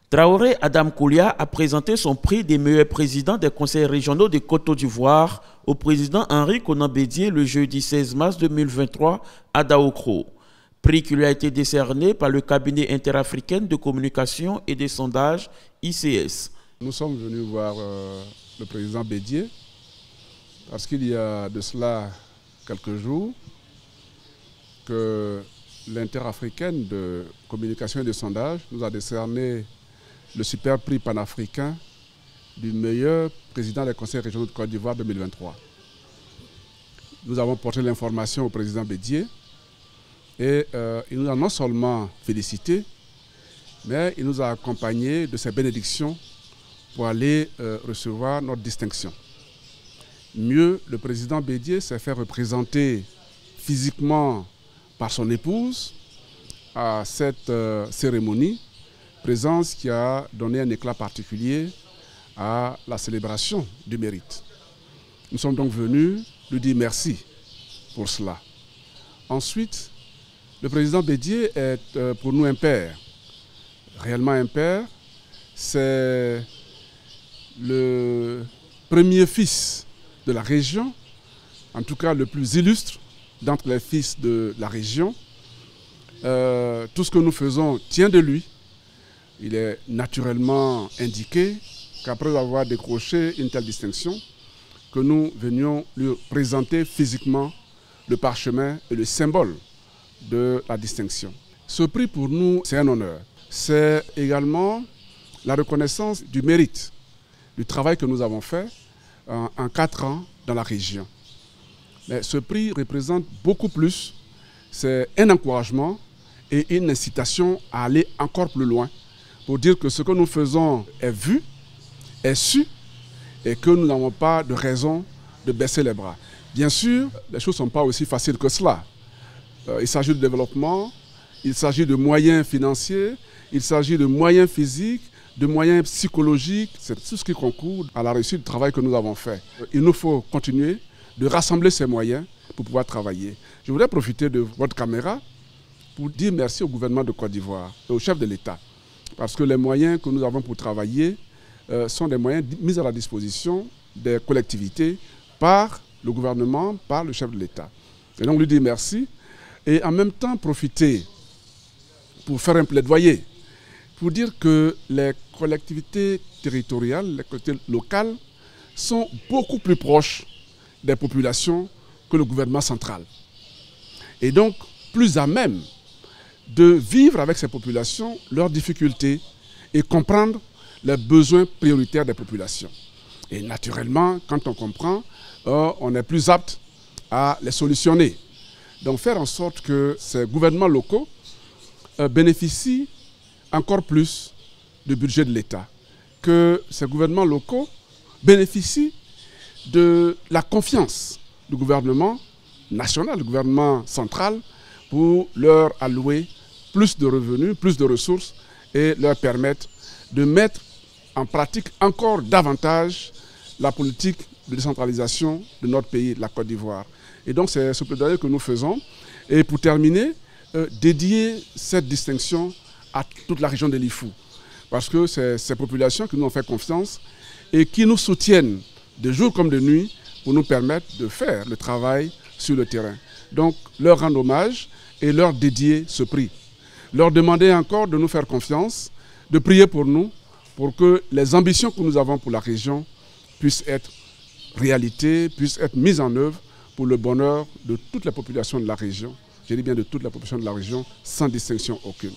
Traoré Adam Koulia a présenté son prix des meilleurs présidents des conseils régionaux de Côte d'Ivoire au président Henri Konan Bédié le jeudi 16 mars 2023 à Daokro. Prix qui lui a été décerné par le cabinet interafricain de communication et des sondages ICS. Nous sommes venus voir le président Bédié parce qu'il y a de cela quelques jours que l'interafricaine de communication et de sondage nous a décerné le super prix panafricain du meilleur président des conseils régionaux de Côte d'Ivoire 2023. Nous avons porté l'information au président Bédié et il nous a non seulement félicité, mais il nous a accompagnés de ses bénédictions pour aller recevoir notre distinction. Mieux, le président Bédié s'est fait représenter physiquement par son épouse à cette cérémonie, présence qui a donné un éclat particulier à la célébration du mérite. Nous sommes donc venus lui dire merci pour cela. Ensuite, le président Bédié est pour nous un père, réellement un père. C'est le premier fils de la région, en tout cas le plus illustre d'entre les fils de la région. Tout ce que nous faisons tient de lui. Il est naturellement indiqué qu'après avoir décroché une telle distinction, que nous venions lui présenter physiquement le parchemin et le symbole de la distinction. Ce prix pour nous, c'est un honneur. C'est également la reconnaissance du mérite, du travail que nous avons fait en 4 ans dans la région. Mais ce prix représente beaucoup plus. C'est un encouragement et une incitation à aller encore plus loin pour dire que ce que nous faisons est vu, est su et que nous n'avons pas de raison de baisser les bras. Bien sûr, les choses ne sont pas aussi faciles que cela. Il s'agit de développement, il s'agit de moyens financiers, il s'agit de moyens physiques, de moyens psychologiques. C'est tout ce qui concourt à la réussite du travail que nous avons fait. Il nous faut continuer de rassembler ces moyens pour pouvoir travailler. Je voudrais profiter de votre caméra pour dire merci au gouvernement de Côte d'Ivoire et au chef de l'État. Parce que les moyens que nous avons pour travailler sont des moyens mis à la disposition des collectivités par le gouvernement, par le chef de l'État. Et donc lui dire merci et en même temps profiter pour faire un plaidoyer, pour dire que les collectivités territoriales, les collectivités locales sont beaucoup plus proches des populations que le gouvernement central. Et donc plus à même de vivre avec ces populations, leurs difficultés et comprendre les besoins prioritaires des populations. Et naturellement, quand on comprend, on est plus apte à les solutionner. Donc faire en sorte que ces gouvernements locaux bénéficient encore plus du budget de l'État, que ces gouvernements locaux bénéficient de la confiance du gouvernement national, du gouvernement central, pour leur allouer plus de revenus, plus de ressources et leur permettre de mettre en pratique encore davantage la politique de décentralisation de notre pays, la Côte d'Ivoire. Et donc c'est ce plaidoyer que nous faisons. Et pour terminer, dédier cette distinction à toute la région de l'Ifou. Parce que c'est ces populations qui nous ont fait confiance et qui nous soutiennent de jour comme de nuit pour nous permettre de faire le travail sur le terrain. Donc leur rendre hommage et leur dédier ce prix. Leur demander encore de nous faire confiance, de prier pour nous, pour que les ambitions que nous avons pour la région puissent être réalité, puissent être mises en œuvre pour le bonheur de toute la population de la région. Je dis bien de toute la population de la région, sans distinction aucune.